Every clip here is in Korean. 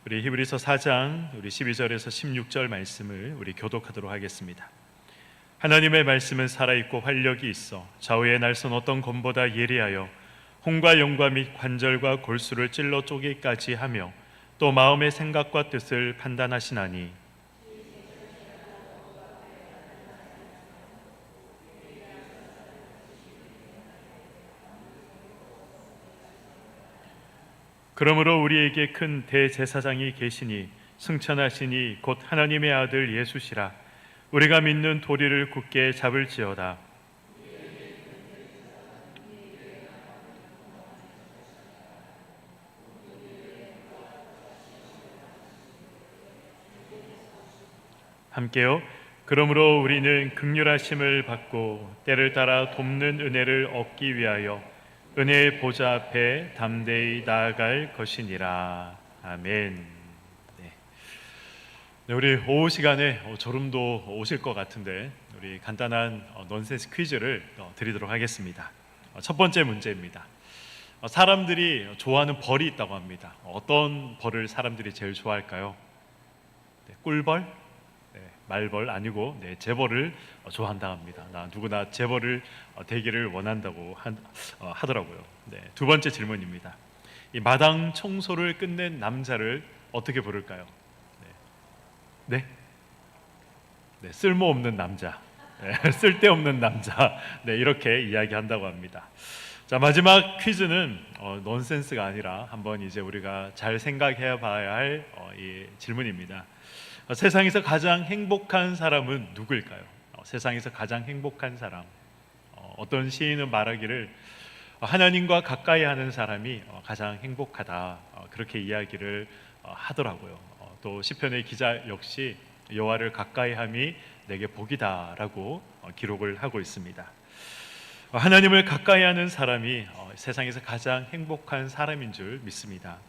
우리 히브리서 4장 우리 12절에서 16절 말씀을 우리 교독하도록 하겠습니다. 하나님의 말씀은 살아있고 활력이 있어 좌우의 날선 어떤 검보다 예리하여 혼과 영과 및 관절과 골수를 찔러 쪼개기까지 하며 또 마음의 생각과 뜻을 판단하시나니 그러므로 우리에게 큰 대제사장이 계시니 승천하시니 곧 하나님의 아들 예수시라. 우리가 믿는 도리를 굳게 잡을지어다. 함께요. 그러므로 우리는 긍휼하심을 받고 때를 따라 돕는 은혜를 얻기 위하여 은혜의 보좌 앞에 담대히 나아갈 것이니라. 아멘. 네, 우리 오후 시간에 졸음도 오실 것 같은데 우리 간단한 넌센스 퀴즈를 드리도록 하겠습니다. 첫 번째 문제입니다. 사람들이 좋아하는 벌이 있다고 합니다. 어떤 벌을 사람들이 제일 좋아할까요? 네, 꿀벌? 네, 말벌 아니고 재벌을 좋아한다 합니다. 누구나 재벌을 되기를 원한다고 하더라고요. 네, 두 번째 질문입니다. 이 마당 청소를 끝낸 남자를 어떻게 부를까요? 네, 쓸모없는 남자, 쓸데없는 남자, 이렇게 이야기한다고 합니다. 자, 마지막 퀴즈는 넌센스가 아니라 한번 이제 우리가 잘 생각해 봐야 할 이 질문입니다. 세상에서 가장 행복한 사람은 누구일까요? 세상에서 가장 행복한 사람, 어떤 시인은 말하기를 하나님과 가까이 하는 사람이 가장 행복하다, 그렇게 이야기를 하더라고요. 또 시편의 기자 역시 여호와를 가까이함이 내게 복이다라고 기록을 하고 있습니다. 하나님을 가까이하는 사람이 세상에서 가장 행복한 사람인 줄 믿습니다.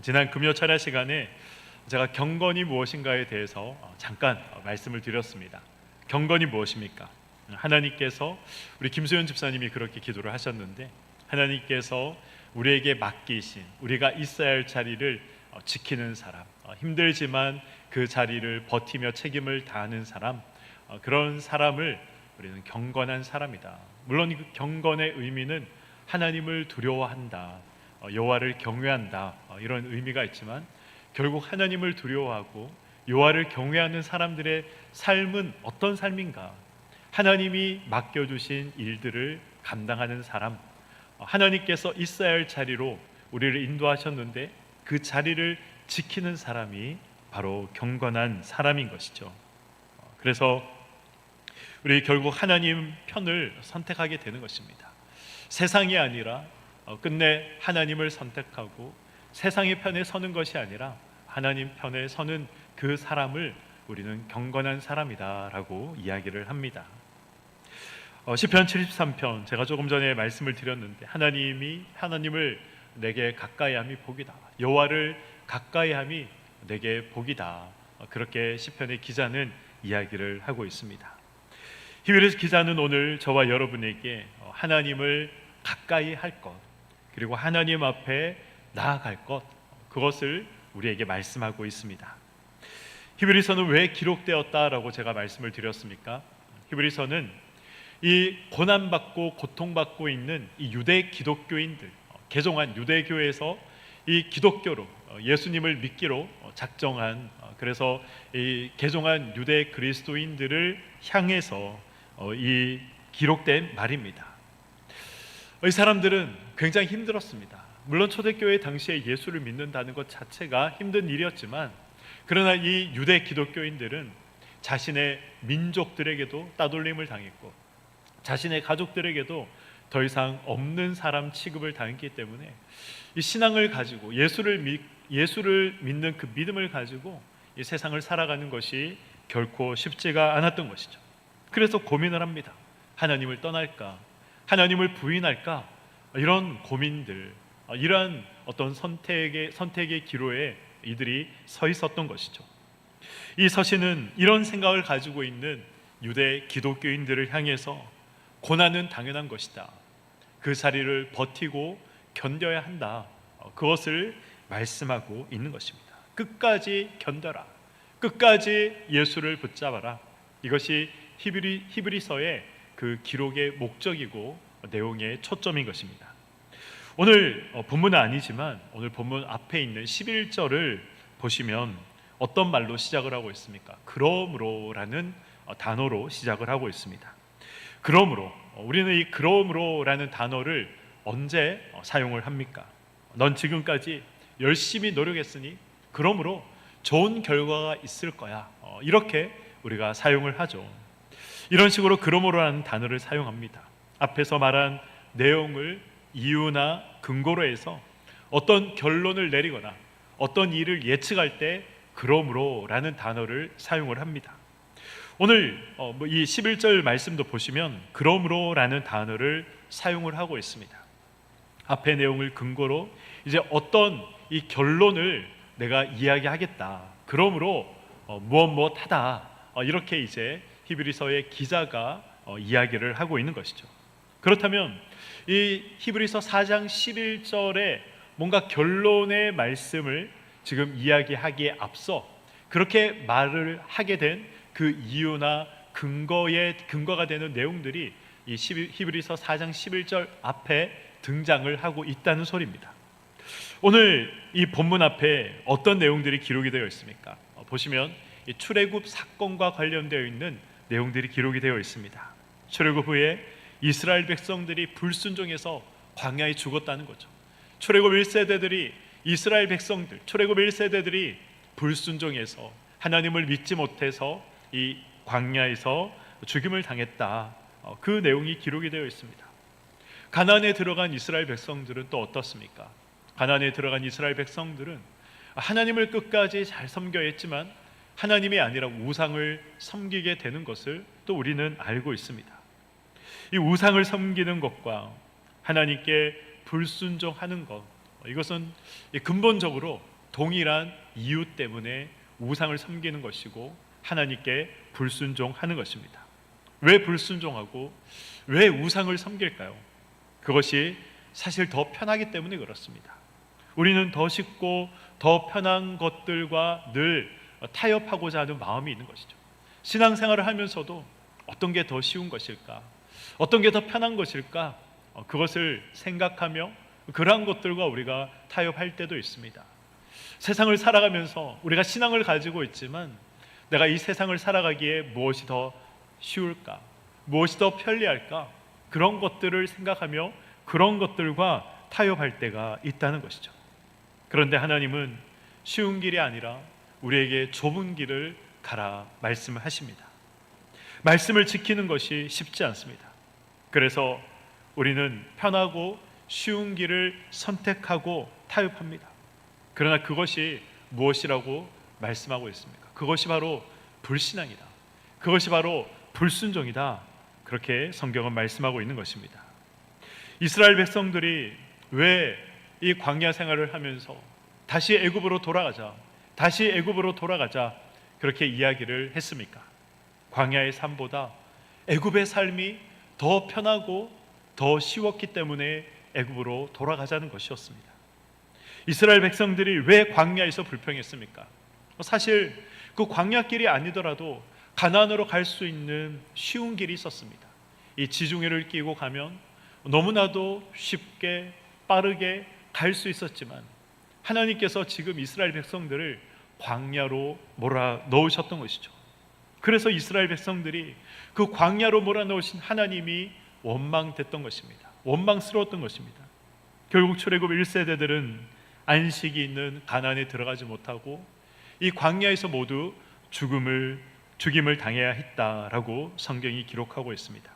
지난 금요 철야 시간에 제가 경건이 무엇인가에 대해서 잠깐 말씀을 드렸습니다. 경건이 무엇입니까? 하나님께서 우리 김수현 집사님이 그렇게 기도를 하셨는데 하나님께서 우리에게 맡기신 우리가 있어야 할 자리를 지키는 사람, 힘들지만 그 자리를 버티며 책임을 다하는 사람, 그런 사람을 우리는 경건한 사람이다. 물론 그 경건의 의미는 하나님을 두려워한다, 여호와를 경외한다, 이런 의미가 있지만 결국 하나님을 두려워하고 여호와를 경외하는 사람들의 삶은 어떤 삶인가? 하나님이 맡겨주신 일들을 감당하는 사람, 하나님께서 있어야 할 자리로 우리를 인도하셨는데 그 자리를 지키는 사람이 바로 경건한 사람인 것이죠. 그래서 우리 결국 하나님 편을 선택하게 되는 것입니다. 세상이 아니라 끝내 하나님을 선택하고 세상의 편에 서는 것이 아니라 하나님 편에 서는 그 사람을 우리는 경건한 사람이다라고 이야기를 합니다. 시편 73편 제가 조금 전에 말씀을 드렸는데 하나님을 내게 가까이함이 복이다. 여호와를 가까이함이 내게 복이다. 그렇게 시편의 기자는 이야기를 하고 있습니다. 히브리서 기자는 오늘 저와 여러분에게 하나님을 가까이 할 것, 그리고 하나님 앞에 나아갈 것, 그것을 우리에게 말씀하고 있습니다. 히브리서는 왜 기록되었다라고 제가 말씀을 드렸습니까? 히브리서는 이 고난받고 고통받고 있는 이 유대 기독교인들, 개종한 유대교에서 이 기독교로 예수님을 믿기로 작정한, 그래서 이 개종한 유대 그리스도인들을 향해서 이 기록된 말입니다. 이 사람들은 굉장히 힘들었습니다. 물론 초대교회 당시에 예수를 믿는다는 것 자체가 힘든 일이었지만, 그러나 이 유대 기독교인들은 자신의 민족들에게도 따돌림을 당했고 자신의 가족들에게도 더 이상 없는 사람 취급을 당했기 때문에 이 신앙을 가지고 예수를 믿는 그 믿음을 가지고 이 세상을 살아가는 것이 결코 쉽지가 않았던 것이죠. 그래서 고민을 합니다. 하나님을 떠날까? 하나님을 부인할까? 이런 고민들, 이러한 어떤 선택의 기로에 이들이 서 있었던 것이죠. 이 서신은 이런 생각을 가지고 있는 유대 기독교인들을 향해서 고난은 당연한 것이다, 그 자리를 버티고 견뎌야 한다, 그것을 말씀하고 있는 것입니다. 끝까지 견뎌라. 끝까지 예수를 붙잡아라. 이것이 히브리서의 그 기록의 목적이고 내용의 초점인 것입니다. 오늘 본문은 아니지만 오늘 본문 앞에 있는 11절을 보시면 어떤 말로 시작을 하고 있습니까? 그러므로라는 단어로 시작을 하고 있습니다. 그러므로, 우리는 이 그러므로라는 단어를 언제 사용을 합니까? 넌 지금까지 열심히 노력했으니 그러므로 좋은 결과가 있을 거야. 이렇게 우리가 사용을 하죠. 이런 식으로 그러므로라는 단어를 사용합니다. 앞에서 말한 내용을 이유나 근거로 해서 어떤 결론을 내리거나 어떤 일을 예측할 때 그러므로라는 단어를 사용을 합니다. 오늘 이 11절 말씀도 보시면 그러므로라는 단어를 사용을 하고 있습니다. 앞의 내용을 근거로 이제 어떤 이 결론을 내가 이야기하겠다. 그러므로 무엇하다. 이렇게 이제 히브리서의 기자가 이야기를 하고 있는 것이죠. 그렇다면 이 히브리서 4장 11절에 뭔가 결론의 말씀을 지금 이야기하기에 앞서 그렇게 말을 하게 된 그 이유나 근거가 되는 내용들이 이 히브리서 4장 11절 앞에 등장을 하고 있다는 소리입니다. 오늘 이 본문 앞에 어떤 내용들이 기록이 되어 있습니까? 보시면 이 출애굽 사건과 관련되어 있는 내용들이 기록이 되어 있습니다. 출애굽 후에 이스라엘 백성들이 불순종해서 광야에 죽었다는 거죠. 출애굽 1세대들이 이스라엘 백성들, 출애굽 1세대들이 불순종해서 하나님을 믿지 못해서 이 광야에서 죽임을 당했다. 그 내용이 기록이 되어 있습니다. 가나안에 들어간 이스라엘 백성들은 또 어떻습니까? 가나안에 들어간 이스라엘 백성들은 하나님을 끝까지 잘 섬겨야 했지만 하나님이 아니라 우상을 섬기게 되는 것을 또 우리는 알고 있습니다. 이 우상을 섬기는 것과 하나님께 불순종하는 것, 이것은 근본적으로 동일한 이유 때문에 우상을 섬기는 것이고 하나님께 불순종하는 것입니다. 왜 불순종하고 왜 우상을 섬길까요? 그것이 사실 더 편하기 때문에 그렇습니다. 우리는 더 쉽고 더 편한 것들과 늘 타협하고자 하는 마음이 있는 것이죠. 신앙생활을 하면서도 어떤 게 더 쉬운 것일까? 어떤 게 더 편한 것일까? 그것을 생각하며 그러한 것들과 우리가 타협할 때도 있습니다. 세상을 살아가면서 우리가 신앙을 가지고 있지만 내가 이 세상을 살아가기에 무엇이 더 쉬울까? 무엇이 더 편리할까? 그런 것들을 생각하며 그런 것들과 타협할 때가 있다는 것이죠. 그런데 하나님은 쉬운 길이 아니라 우리에게 좁은 길을 가라 말씀을 하십니다. 말씀을 지키는 것이 쉽지 않습니다. 그래서 우리는 편하고 쉬운 길을 선택하고 타협합니다. 그러나 그것이 무엇이라고 말씀하고 있습니까? 그것이 바로 불신앙이다. 그것이 바로 불순종이다. 그렇게 성경은 말씀하고 있는 것입니다. 이스라엘 백성들이 왜 이 광야 생활을 하면서 다시 애굽으로 돌아가자, 다시 애굽으로 돌아가자 그렇게 이야기를 했습니까? 광야의 삶보다 애굽의 삶이 더 편하고 더 쉬웠기 때문에 애굽으로 돌아가자는 것이었습니다. 이스라엘 백성들이 왜 광야에서 불평했습니까? 사실 그 광야길이 아니더라도 가나안으로 갈 수 있는 쉬운 길이 있었습니다. 이 지중해를 끼고 가면 너무나도 쉽게 빠르게 갈 수 있었지만 하나님께서 지금 이스라엘 백성들을 광야로 몰아넣으셨던 것이죠. 그래서 이스라엘 백성들이 그 광야로 몰아넣으신 하나님이 원망됐던 것입니다. 원망스러웠던 것입니다. 결국 출애굽 1세대들은 안식이 있는 가나안에 들어가지 못하고 이 광야에서 모두 죽임을 당해야 했다라고 성경이 기록하고 있습니다.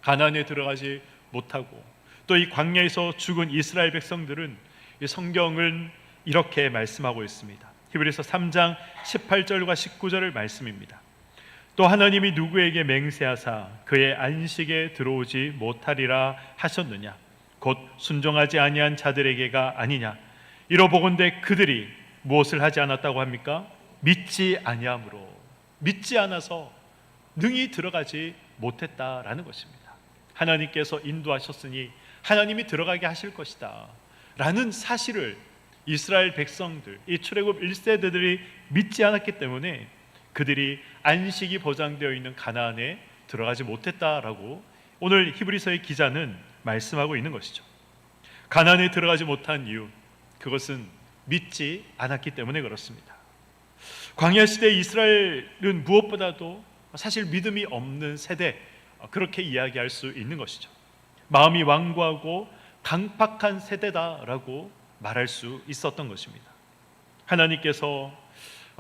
가나안에 들어가지 못하고 또 이 광야에서 죽은 이스라엘 백성들은 이 성경은 이렇게 말씀하고 있습니다. 히브리서 3장 18절과 19절의 말씀입니다. 또 하나님이 누구에게 맹세하사 그의 안식에 들어오지 못하리라 하셨느냐? 곧 순종하지 아니한 자들에게가 아니냐? 이러보건대 그들이 무엇을 하지 않았다고 합니까? 믿지 아니함으로, 믿지 않아서 능히 들어가지 못했다라는 것입니다. 하나님께서 인도하셨으니 하나님이 들어가게 하실 것이다 라는 사실을 이스라엘 백성들, 이 출애굽 1세대들이 믿지 않았기 때문에 그들이 안식이 보장되어 있는 가나안에 들어가지 못했다라고 오늘 히브리서의 기자는 말씀하고 있는 것이죠. 가나안에 들어가지 못한 이유, 그것은 믿지 않았기 때문에 그렇습니다. 광야 시대 이스라엘은 무엇보다도 사실 믿음이 없는 세대, 그렇게 이야기할 수 있는 것이죠. 마음이 완고하고 강팍한 세대다라고 말할 수 있었던 것입니다. 하나님께서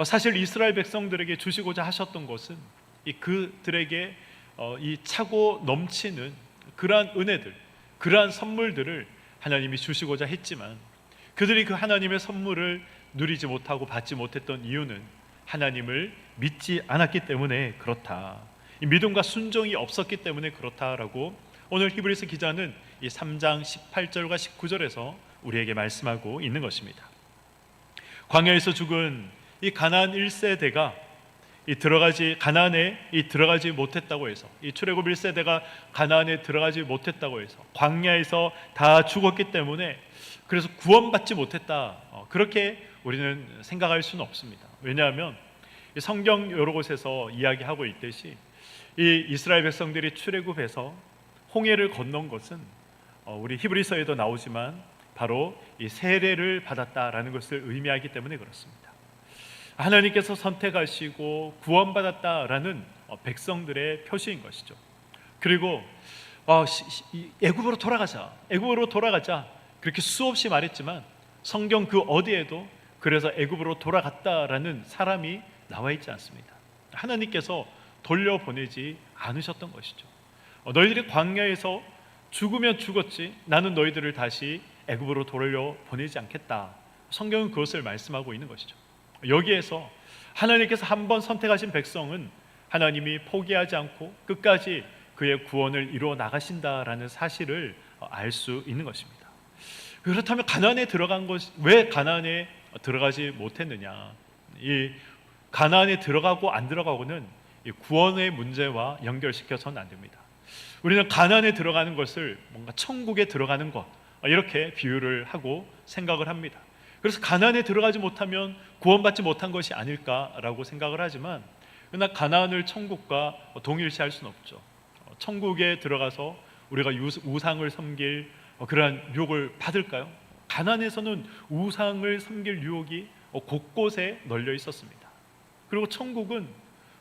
사실 이스라엘 백성들에게 주시고자 하셨던 것은 그들에게 이 차고 넘치는 그러한 은혜들, 그러한 선물들을 하나님이 주시고자 했지만 그들이 그 하나님의 선물을 누리지 못하고 받지 못했던 이유는 하나님을 믿지 않았기 때문에 그렇다, 이 믿음과 순종이 없었기 때문에 그렇다라고 오늘 히브리서 기자는 이 3장 18절과 19절에서 우리에게 말씀하고 있는 것입니다. 광야에서 죽은 이 가나안 1세대가 가나안에 들어가지 못했다고 해서, 이 출애굽 1세대가 가나안에 들어가지 못했다고 해서 광야에서 다 죽었기 때문에 그래서 구원받지 못했다, 그렇게 우리는 생각할 수는 없습니다. 왜냐하면 성경 여러 곳에서 이야기하고 있듯이 이 이스라엘 백성들이 출애굽해서 홍해를 건넌 것은 우리 히브리서에도 나오지만 바로 이 세례를 받았다라는 것을 의미하기 때문에 그렇습니다. 하나님께서 선택하시고 구원받았다라는 백성들의 표시인 것이죠. 그리고 애굽으로 돌아가자 그렇게 수없이 말했지만 성경 그 어디에도 그래서 애굽으로 돌아갔다라는 사람이 나와 있지 않습니다. 하나님께서 돌려보내지 않으셨던 것이죠. 너희들이 광야에서 죽으면 죽었지 나는 너희들을 다시 애굽으로 돌려보내지 않겠다, 성경은 그것을 말씀하고 있는 것이죠. 여기에서 하나님께서 한번 선택하신 백성은 하나님이 포기하지 않고 끝까지 그의 구원을 이루어 나가신다라는 사실을 알 수 있는 것입니다. 그렇다면 왜 가나안에 들어가지 못했느냐? 이 가나안에 들어가고 안 들어가고는 이 구원의 문제와 연결시켜서는 안 됩니다. 우리는 가나안에 들어가는 것을 뭔가 천국에 들어가는 것, 이렇게 비유를 하고 생각을 합니다. 그래서 가나안에 들어가지 못하면 구원받지 못한 것이 아닐까라고 생각을 하지만, 그러나 가나안을 천국과 동일시할 수는 없죠. 천국에 들어가서 우리가 우상을 섬길 그러한 유혹을 받을까요? 가나안에서는 우상을 섬길 유혹이 곳곳에 널려 있었습니다. 그리고 천국은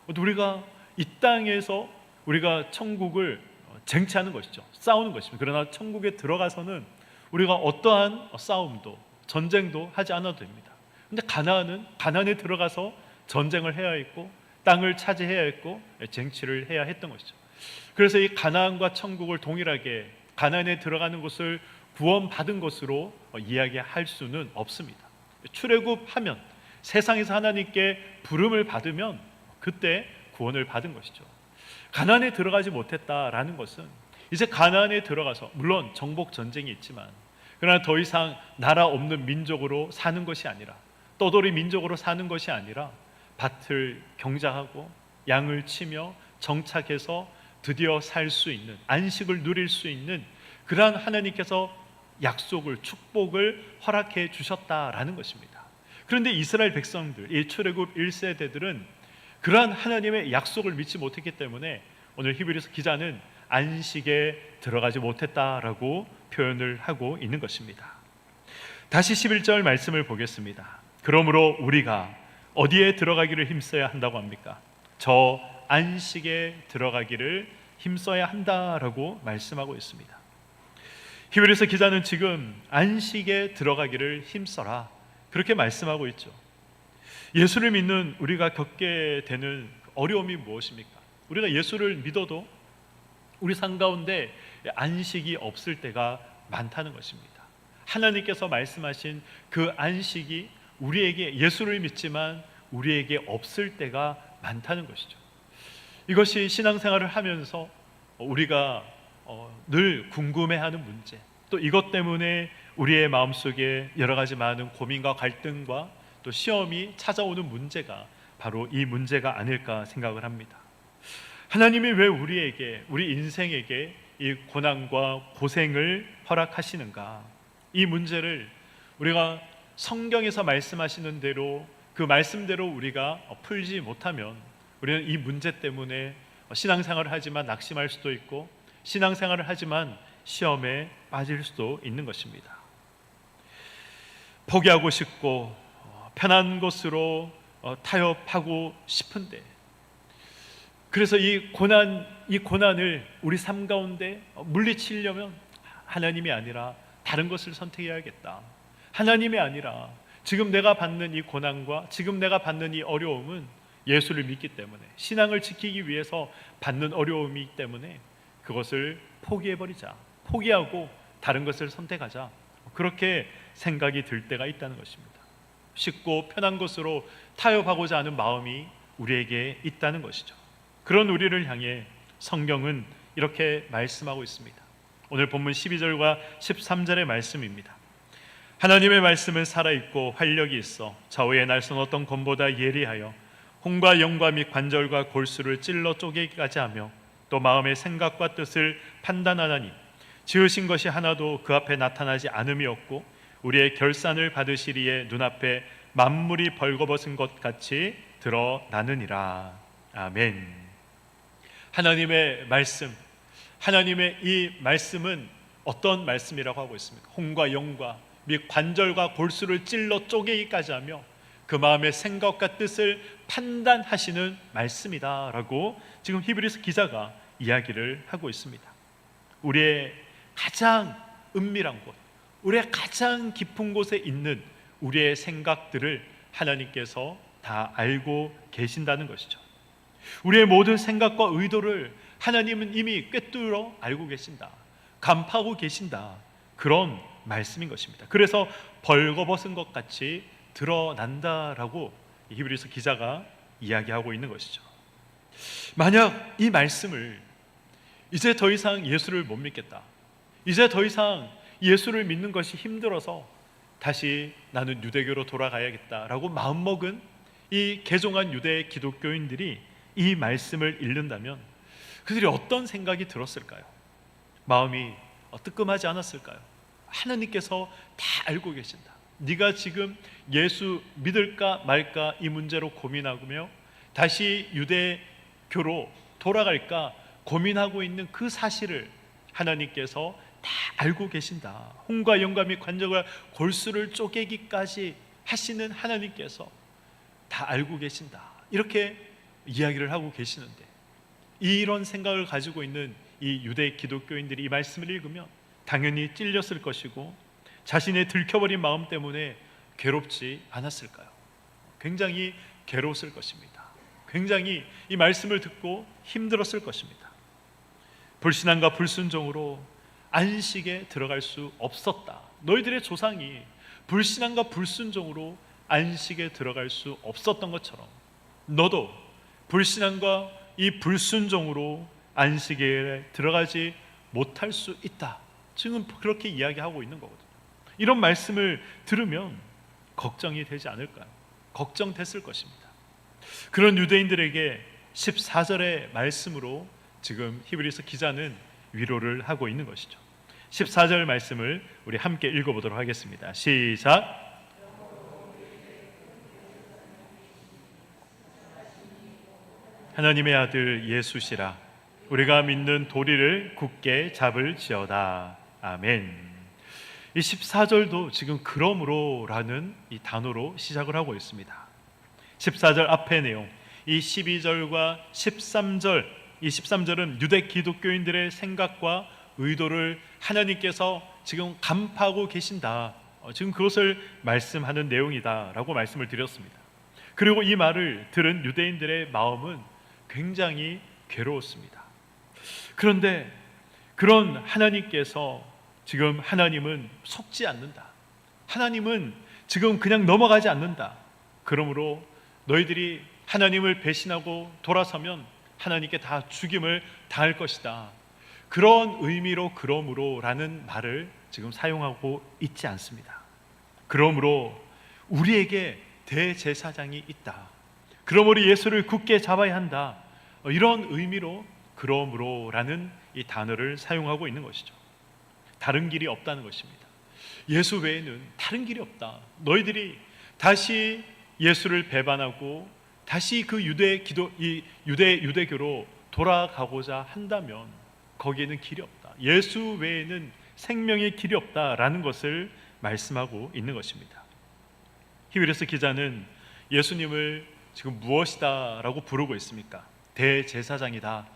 우리가 이 땅에서 우리가 천국을 쟁취하는 것이죠. 싸우는 것입니다. 그러나 천국에 들어가서는 우리가 어떠한 싸움도 전쟁도 하지 않아도 됩니다. 근데 가나안에 들어가서 전쟁을 해야 했고 땅을 차지해야 했고 쟁취를 해야 했던 것이죠. 그래서 이 가나안과 천국을 동일하게 가나안에 들어가는 것을 구원받은 것으로 이야기할 수는 없습니다. 출애굽하면, 세상에서 하나님께 부름을 받으면 그때 구원을 받은 것이죠. 가나안에 들어가지 못했다라는 것은 이제 가나안에 들어가서 물론 정복 전쟁이 있지만 그러나 더 이상 나라 없는 민족으로 사는 것이 아니라, 떠돌이 민족으로 사는 것이 아니라 밭을 경작하고 양을 치며 정착해서 드디어 살 수 있는, 안식을 누릴 수 있는 그러한 하나님께서 약속을, 축복을 허락해 주셨다라는 것입니다. 그런데 이스라엘 백성들, 이 출애굽 1세대들은 그러한 하나님의 약속을 믿지 못했기 때문에 오늘 히브리서 기자는 안식에 들어가지 못했다라고 표현을 하고 있는 것입니다. 다시 11절 말씀을 보겠습니다. 그러므로 우리가 어디에 들어가기를 힘써야 한다고 합니까? 저 안식에 들어가기를 힘써야 한다라고 말씀하고 있습니다. 히브리서 기자는 지금 안식에 들어가기를 힘써라, 그렇게 말씀하고 있죠. 예수를 믿는 우리가 겪게 되는 어려움이 무엇입니까? 우리가 예수를 믿어도 우리 삶 가운데 안식이 없을 때가 많다는 것입니다. 하나님께서 말씀하신 그 안식이 우리에게, 예수를 믿지만 우리에게 없을 때가 많다는 것이죠. 이것이 신앙생활을 하면서 우리가 늘 궁금해하는 문제, 또 이것 때문에 우리의 마음속에 여러 가지 많은 고민과 갈등과 또 시험이 찾아오는 문제가 바로 이 문제가 아닐까 생각을 합니다. 하나님이 왜 우리 인생에게 이 고난과 고생을 허락하시는가? 이 문제를 우리가 성경에서 말씀하시는 대로 그 말씀대로 우리가 풀지 못하면 우리는 이 문제 때문에 신앙생활을 하지만 낙심할 수도 있고 신앙생활을 하지만 시험에 빠질 수도 있는 것입니다. 포기하고 싶고 편한 곳으로 타협하고 싶은데, 그래서 이 고난을 우리 삶 가운데 물리치려면 하나님이 아니라 다른 것을 선택해야겠다. 하나님이 아니라 지금 내가 받는 이 고난과 지금 내가 받는 이 어려움은 예수를 믿기 때문에, 신앙을 지키기 위해서 받는 어려움이기 때문에 그것을 포기해버리자, 포기하고 다른 것을 선택하자, 그렇게 생각이 들 때가 있다는 것입니다. 쉽고 편한 것으로 타협하고자 하는 마음이 우리에게 있다는 것이죠. 그런 우리를 향해 성경은 이렇게 말씀하고 있습니다. 오늘 본문 12절과 13절의 말씀입니다. 하나님의 말씀은 살아있고 활력이 있어 좌우의 날선 어떤 검보다 예리하여 혼과 영과 및 관절과 골수를 찔러 쪼개기까지 하며 또 마음의 생각과 뜻을 판단하나니 지으신 것이 하나도 그 앞에 나타나지 않음이 없고 우리의 결산을 받으시리에 눈앞에 만물이 벌거벗은 것 같이 드러나느니라. 아멘. 하나님의 말씀, 하나님의 이 말씀은 어떤 말씀이라고 하고 있습니까? 혼과 영과 및 관절과 골수를 찔러 쪼개기까지 하며 그 마음의 생각과 뜻을 판단하시는 말씀이다 라고 지금 히브리서 기자가 이야기를 하고 있습니다. 우리의 가장 은밀한 곳, 우리의 가장 깊은 곳에 있는 우리의 생각들을 하나님께서 다 알고 계신다는 것이죠. 우리의 모든 생각과 의도를 하나님은 이미 꿰뚫어 알고 계신다, 간파하고 계신다, 그런 말씀인 것입니다. 그래서 벌거벗은 것 같이 드러난다라고 히브리서 기자가 이야기하고 있는 것이죠. 만약 이 말씀을 이제 더 이상 예수를 못 믿겠다, 이제 더 이상 예수를 믿는 것이 힘들어서 다시 나는 유대교로 돌아가야겠다라고 마음먹은 이 개종한 유대 기독교인들이 이 말씀을 읽는다면 그들이 어떤 생각이 들었을까요? 마음이 뜨끔하지 않았을까요? 하나님께서 다 알고 계신다, 네가 지금 예수 믿을까 말까 이 문제로 고민하며 다시 유대교로 돌아갈까 고민하고 있는 그 사실을 하나님께서 다 알고 계신다. 혼과 영과 및 관절과 골수를 쪼개기까지 하시는 하나님께서 다 알고 계신다, 이렇게 이야기를 하고 계시는데, 이런 생각을 가지고 있는 이 유대 기독교인들이 이 말씀을 읽으면 당연히 찔렸을 것이고 자신의 들켜버린 마음 때문에 괴롭지 않았을까요? 굉장히 괴로웠을 것입니다. 굉장히 이 말씀을 듣고 힘들었을 것입니다. 불신앙과 불순종으로 안식에 들어갈 수 없었다. 너희들의 조상이 불신앙과 불순종으로 안식에 들어갈 수 없었던 것처럼 너도 불신앙과 이 불순종으로 안식에 들어가지 못할 수 있다. 지금 그렇게 이야기하고 있는 거거든요. 이런 말씀을 들으면 걱정이 되지 않을까요? 걱정됐을 것입니다. 그런 유대인들에게 14절의 말씀으로 지금 히브리서 기자는 위로를 하고 있는 것이죠. 14절 말씀을 우리 함께 읽어보도록 하겠습니다. 시작. 하나님의 아들 예수시라, 우리가 믿는 도리를 굳게 잡을지어다. 아멘. 이 14절도 지금 그러므로라는 이 단어로 시작을 하고 있습니다. 14절 앞의 내용, 이 12절과 13절, 이 13절은 유대 기독교인들의 생각과 의도를 하나님께서 지금 간파하고 계신다, 지금 그것을 말씀하는 내용이다라고 말씀을 드렸습니다. 그리고 이 말을 들은 유대인들의 마음은 굉장히 괴로웠습니다. 그런데 그런 하나님께서 지금 하나님은 속지 않는다, 하나님은 지금 그냥 넘어가지 않는다, 그러므로 너희들이 하나님을 배신하고 돌아서면 하나님께 다 죽임을 당할 것이다, 그런 의미로 그러므로라는 말을 지금 사용하고 있지 않습니다. 그러므로 우리에게 대제사장이 있다, 그러므로 예수를 굳게 잡아야 한다, 이런 의미로 그러므로라는 이 단어를 사용하고 있는 것이죠. 다른 길이 없다는 것입니다. 예수 외에는 다른 길이 없다. 너희들이 다시 예수를 배반하고 다시 그 유대교로 돌아가고자 한다면 거기에는 길이 없다. 예수 외에는 생명의 길이 없다라는 것을 말씀하고 있는 것입니다. 히브리서 기자는 예수님을 지금 무엇이다라고 부르고 있습니까? 대제사장이다,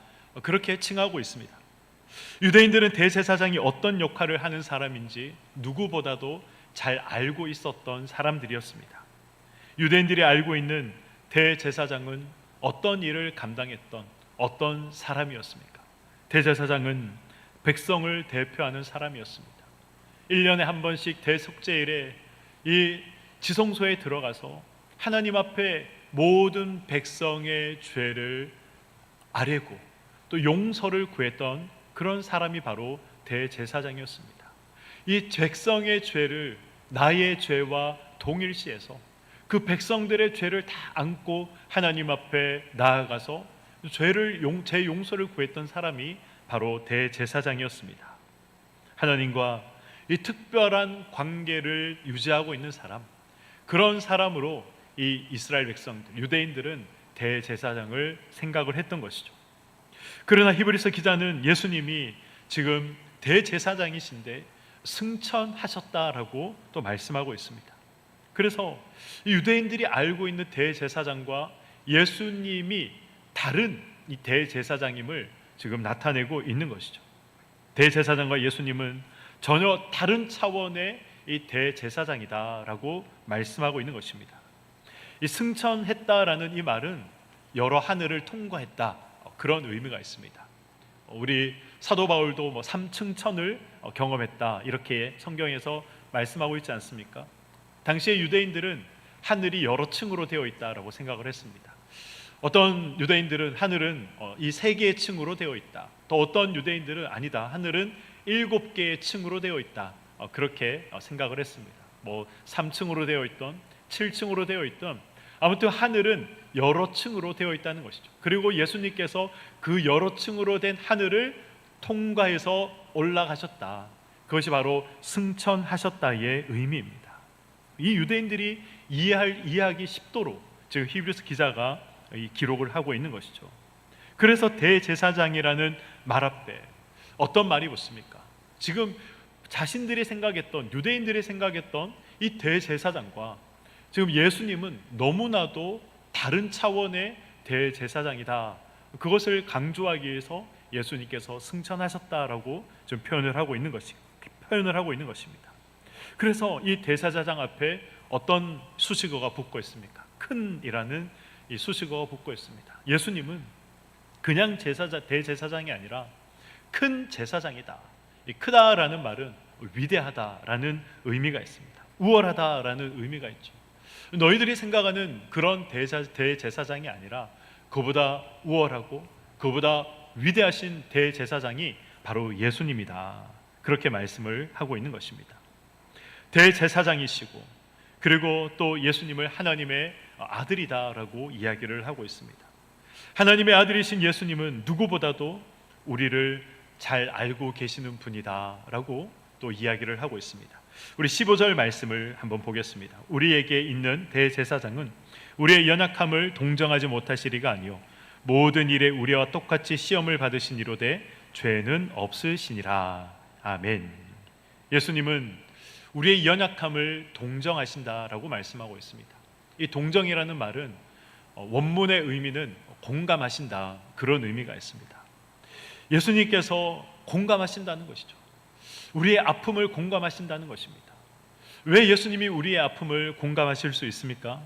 그렇게 칭하고 있습니다. 유대인들은 대제사장이 어떤 역할을 하는 사람인지 누구보다도 잘 알고 있었던 사람들이었습니다. 유대인들이 알고 있는 대제사장은 어떤 일을 감당했던 어떤 사람이었습니까? 대제사장은 백성을 대표하는 사람이었습니다. 1년에 한 번씩 대속죄일에 이 지성소에 들어가서 하나님 앞에 모든 백성의 죄를 아뢰고 또 용서를 구했던 그런 사람이 바로 대제사장이었습니다. 이 백성의 죄를 나의 죄와 동일시해서 그 백성들의 죄를 다 안고 하나님 앞에 나아가서 제 용서를 구했던 사람이 바로 대제사장이었습니다. 하나님과 이 특별한 관계를 유지하고 있는 사람, 그런 사람으로 이 이스라엘 백성들, 유대인들은 대제사장을 생각을 했던 것이죠. 그러나 히브리서 기자는 예수님이 지금 대제사장이신데 승천하셨다라고 또 말씀하고 있습니다. 그래서 유대인들이 알고 있는 대제사장과 예수님이 다른 이 대제사장임을 지금 나타내고 있는 것이죠. 대제사장과 예수님은 전혀 다른 차원의 이 대제사장이다라고 말씀하고 있는 것입니다. 이 승천했다라는 이 말은 여러 하늘을 통과했다, 그런 의미가 있습니다. 우리 사도 바울도 3층천을 경험했다, 이렇게 성경에서 말씀하고 있지 않습니까? 당시의 유대인들은 하늘이 여러 층으로 되어 있다라고 생각을 했습니다. 어떤 유대인들은 하늘은 이 3개의 층으로 되어 있다, 또 어떤 유대인들은 아니다, 하늘은 7개의 층으로 되어 있다, 그렇게 생각을 했습니다. 3층으로 되어 있던 7층으로 되어 있던 아무튼 하늘은 여러 층으로 되어 있다는 것이죠. 그리고 예수님께서 그 여러 층으로 된 하늘을 통과해서 올라가셨다, 그것이 바로 승천하셨다의 의미입니다. 이 유대인들이 이해하기 쉽도록 지금 히브리서 기자가 이 기록을 하고 있는 것이죠. 그래서 대제사장이라는 말 앞에 어떤 말이 붙습니까? 지금 자신들이 생각했던, 유대인들이 생각했던 이 대제사장과 지금 예수님은 너무나도 다른 차원의 대제사장이다, 그것을 강조하기 위해서 예수님께서 승천하셨다라고 좀 표현을 하고 있는 것입니다. 그래서 이 대제사장 앞에 어떤 수식어가 붙고 있습니까? 큰이라는 이 수식어가 붙고 있습니다. 예수님은 그냥 대제사장이 아니라 큰 제사장이다. 이 크다라는 말은 위대하다라는 의미가 있습니다. 우월하다라는 의미가 있죠. 너희들이 생각하는 그런 대제사장이 아니라 그보다 우월하고 그보다 위대하신 대제사장이 바로 예수님이다, 그렇게 말씀을 하고 있는 것입니다. 대제사장이시고 그리고 또 예수님을 하나님의 아들이다라고 이야기를 하고 있습니다. 하나님의 아들이신 예수님은 누구보다도 우리를 잘 알고 계시는 분이다라고 또 이야기를 하고 있습니다. 우리 15절 말씀을 한번 보겠습니다. 우리에게 있는 대제사장은 우리의 연약함을 동정하지 못하시리가 아니요 모든 일에 우리와 똑같이 시험을 받으신 이로되 죄는 없으시니라. 아멘. 예수님은 우리의 연약함을 동정하신다라고 말씀하고 있습니다. 이 동정이라는 말은 원문의 의미는 공감하신다, 그런 의미가 있습니다. 예수님께서 공감하신다는 것이죠. 우리의 아픔을 공감하신다는 것입니다. 왜 예수님이 우리의 아픔을 공감하실 수 있습니까?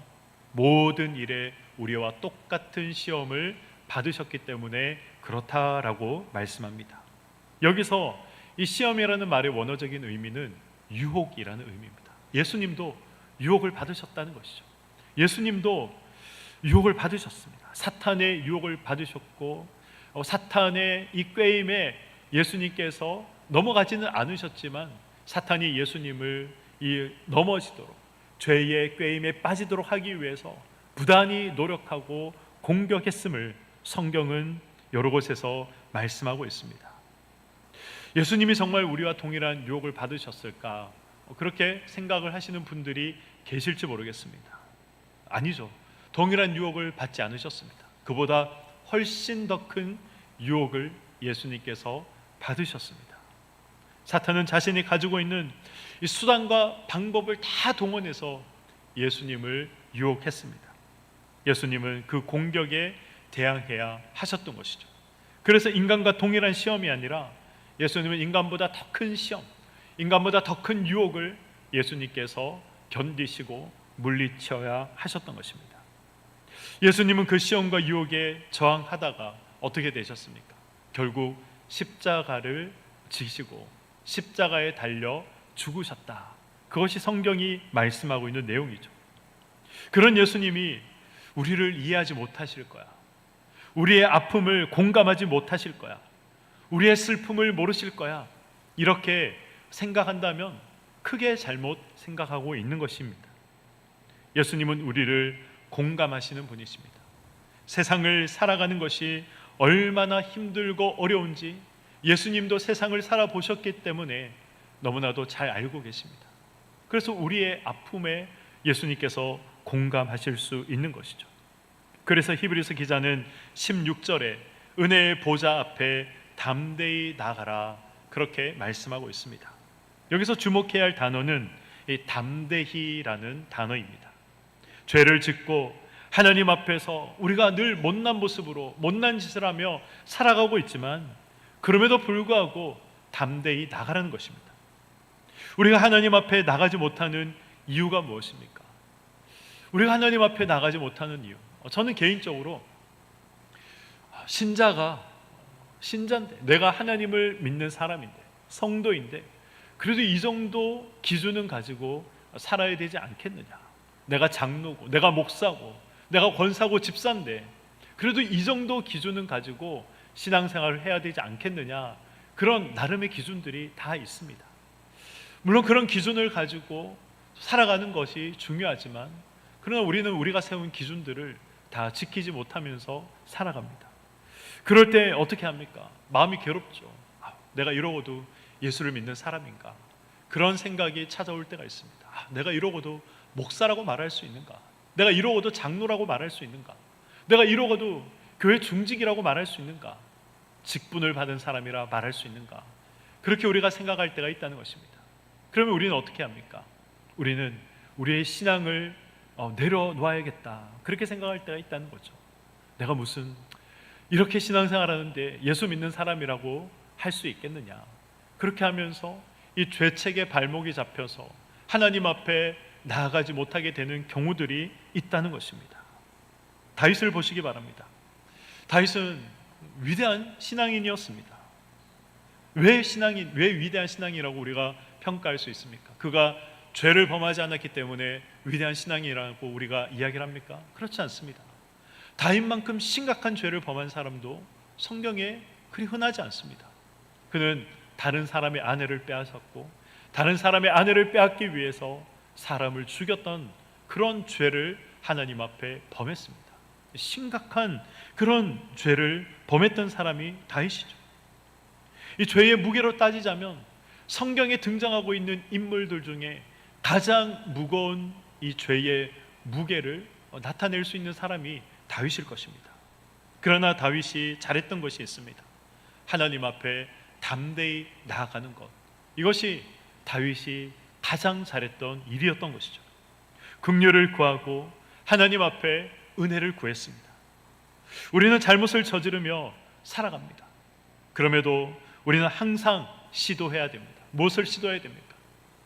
모든 일에 우리와 똑같은 시험을 받으셨기 때문에 그렇다라고 말씀합니다. 여기서 이 시험이라는 말의 원어적인 의미는 유혹이라는 의미입니다. 예수님도 유혹을 받으셨다는 것이죠. 예수님도 유혹을 받으셨습니다. 사탄의 유혹을 받으셨고 사탄의 이 꾀임에 예수님께서 넘어가지는 않으셨지만 사탄이 예수님을 넘어지도록, 죄의 꾀임에 빠지도록 하기 위해서 부단히 노력하고 공격했음을 성경은 여러 곳에서 말씀하고 있습니다. 예수님이 정말 우리와 동일한 유혹을 받으셨을까? 그렇게 생각을 하시는 분들이 계실지 모르겠습니다. 아니죠. 동일한 유혹을 받지 않으셨습니다. 그보다 훨씬 더 큰 유혹을 예수님께서 받으셨습니다. 사탄은 자신이 가지고 있는 이 수단과 방법을 다 동원해서 예수님을 유혹했습니다. 예수님은 그 공격에 대항해야 하셨던 것이죠. 그래서 인간과 동일한 시험이 아니라 예수님은 인간보다 더 큰 시험, 인간보다 더 큰 유혹을 예수님께서 견디시고 물리쳐야 하셨던 것입니다. 예수님은 그 시험과 유혹에 저항하다가 어떻게 되셨습니까? 결국 십자가를 지시고 십자가에 달려 죽으셨다. 그것이 성경이 말씀하고 있는 내용이죠. 그런 예수님이 우리를 이해하지 못하실 거야. 우리의 아픔을 공감하지 못하실 거야. 우리의 슬픔을 모르실 거야. 이렇게 생각한다면 크게 잘못 생각하고 있는 것입니다. 예수님은 우리를 공감하시는 분이십니다. 세상을 살아가는 것이 얼마나 힘들고 어려운지 예수님도 세상을 살아보셨기 때문에 너무나도 잘 알고 계십니다. 그래서 우리의 아픔에 예수님께서 공감하실 수 있는 것이죠. 그래서 히브리서 기자는 16절에 은혜의 보좌 앞에 담대히 나가라 그렇게 말씀하고 있습니다. 여기서 주목해야 할 단어는 이 담대히라는 단어입니다. 죄를 짓고 하나님 앞에서 우리가 늘 못난 모습으로 못난 짓을 하며 살아가고 있지만 그럼에도 불구하고 담대히 나가라는 것입니다. 우리가 하나님 앞에 나가지 못하는 이유가 무엇입니까? 우리가 하나님 앞에 나가지 못하는 이유, 저는 개인적으로 신자인데 내가 하나님을 믿는 사람인데 성도인데 그래도 이 정도 기준은 가지고 살아야 되지 않겠느냐. 내가 장로고 내가 목사고 내가 권사고 집사인데 그래도 이 정도 기준은 가지고 신앙생활을 해야 되지 않겠느냐. 그런 나름의 기준들이 다 있습니다. 물론 그런 기준을 가지고 살아가는 것이 중요하지만 그러나 우리는 우리가 세운 기준들을 다 지키지 못하면서 살아갑니다. 그럴 때 어떻게 합니까? 마음이 괴롭죠. 내가 이러고도 예수를 믿는 사람인가? 그런 생각이 찾아올 때가 있습니다. 내가 이러고도 목사라고 말할 수 있는가? 내가 이러고도 장로라고 말할 수 있는가? 내가 이러고도 교회 중직이라고 말할 수 있는가? 직분을 받은 사람이라 말할 수 있는가? 그렇게 우리가 생각할 때가 있다는 것입니다. 그러면 우리는 어떻게 합니까? 우리는 우리의 신앙을 내려놓아야겠다 그렇게 생각할 때가 있다는 거죠. 내가 무슨 이렇게 신앙생활하는데 예수 믿는 사람이라고 할 수 있겠느냐. 그렇게 하면서 이 죄책에 발목이 잡혀서 하나님 앞에 나아가지 못하게 되는 경우들이 있다는 것입니다. 다윗을 보시기 바랍니다. 다윗은 위대한 신앙인이었습니다. 왜 위대한 신앙이라고 우리가 평가할 수 있습니까? 그가 죄를 범하지 않았기 때문에 위대한 신앙이라고 우리가 이야기를 합니까? 그렇지 않습니다. 다윗만큼 심각한 죄를 범한 사람도 성경에 그리 흔하지 않습니다. 그는 다른 사람의 아내를 빼앗았고 다른 사람의 아내를 빼앗기 위해서 사람을 죽였던 그런 죄를 하나님 앞에 범했습니다. 심각한 그런 죄를 범했던 사람이 다윗이죠. 이 죄의 무게로 따지자면 성경에 등장하고 있는 인물들 중에 가장 무거운 이 죄의 무게를 나타낼 수 있는 사람이 다윗일 것입니다. 그러나 다윗이 잘했던 것이 있습니다. 하나님 앞에 담대히 나아가는 것, 이것이 다윗이 가장 잘했던 일이었던 것이죠. 긍휼을 구하고 하나님 앞에 은혜를 구했습니다. 우리는 잘못을 저지르며 살아갑니다. 그럼에도 우리는 항상 시도해야 됩니다. 무엇을 시도해야 됩니까?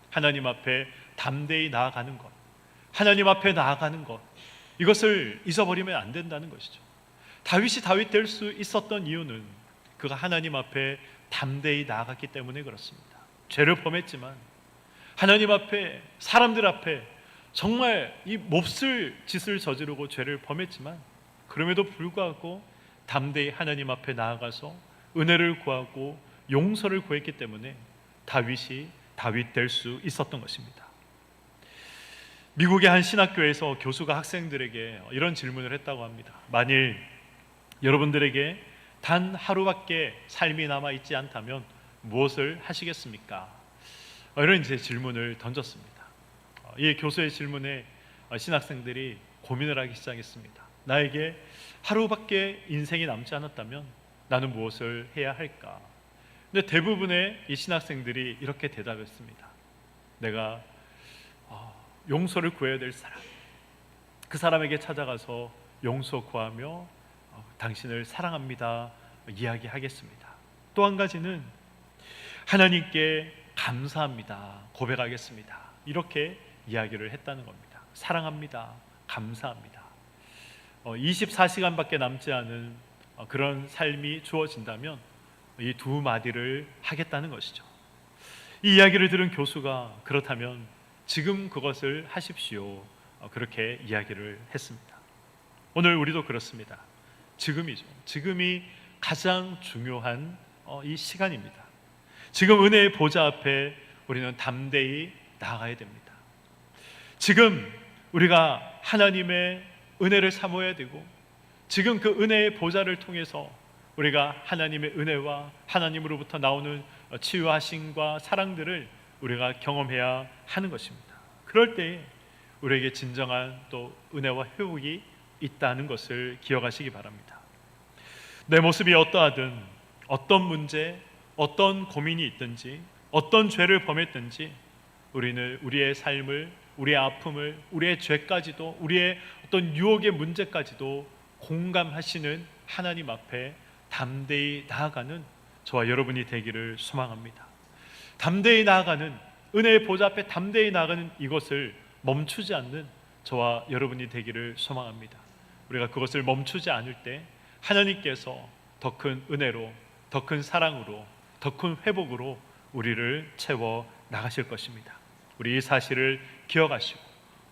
하나님 앞에 담대히 나아가는 것, 하나님 앞에 나아가는 것, 이것을 잊어버리면 안 된다는 것이죠. 다윗이 다윗 될 수 있었던 이유는 그가 하나님 앞에 담대히 나아갔기 때문에 그렇습니다. 죄를 범했지만 하나님 앞에, 사람들 앞에 정말 이 몹쓸 짓을 저지르고 죄를 범했지만 그럼에도 불구하고 담대히 하나님 앞에 나아가서 은혜를 구하고 용서를 구했기 때문에 다윗이 다윗 될 수 있었던 것입니다. 미국의 한 신학교에서 교수가 학생들에게 이런 질문을 했다고 합니다. 만일 여러분들에게 단 하루밖에 삶이 남아있지 않다면 무엇을 하시겠습니까? 이런 이제 질문을 던졌습니다. 이 교수의 질문에 신학생들이 고민을 하기 시작했습니다. 나에게 하루밖에 인생이 남지 않았다면 나는 무엇을 해야 할까? 근데 대부분의 이 신학생들이 이렇게 대답했습니다. 내가 용서를 구해야 될 사람, 그 사람에게 찾아가서 용서 구하며 당신을 사랑합니다 이야기하겠습니다. 또 한 가지는 하나님께 감사합니다 고백하겠습니다. 이렇게 이야기를 했다는 겁니다. 사랑합니다, 감사합니다. 24시간밖에 남지 않은 그런 삶이 주어진다면 이 두 마디를 하겠다는 것이죠. 이 이야기를 들은 교수가 그렇다면 지금 그것을 하십시오 그렇게 이야기를 했습니다. 오늘 우리도 그렇습니다. 지금이죠. 지금이 가장 중요한 이 시간입니다. 지금 은혜의 보좌 앞에 우리는 담대히 나아가야 됩니다. 지금 우리가 하나님의 은혜를 사모해야 되고, 지금 그 은혜의 보좌를 통해서 우리가 하나님의 은혜와 하나님으로부터 나오는 치유하심과 사랑들을 우리가 경험해야 하는 것입니다. 그럴 때에 우리에게 진정한 또 은혜와 회복이 있다는 것을 기억하시기 바랍니다. 내 모습이 어떠하든, 어떤 문제, 어떤 고민이 있든지, 어떤 죄를 범했든지 우리는 우리의 삶을, 우리의 아픔을, 우리의 죄까지도, 우리의 어떤 유혹의 문제까지도 공감하시는 하나님 앞에 담대히 나아가는 저와 여러분이 되기를 소망합니다. 담대히 나아가는, 은혜의 보좌 앞에 담대히 나아가는 이것을 멈추지 않는 저와 여러분이 되기를 소망합니다. 우리가 그것을 멈추지 않을 때 하나님께서 더 큰 은혜로, 더 큰 사랑으로, 더 큰 회복으로 우리를 채워 나가실 것입니다. 우리 이 사실을 기억하시고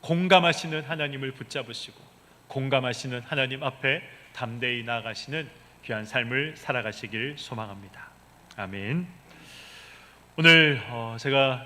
공감하시는 하나님을 붙잡으시고 공감하시는 하나님 앞에 담대히 나아가시는 귀한 삶을 살아가시길 소망합니다. 아멘. 오늘 제가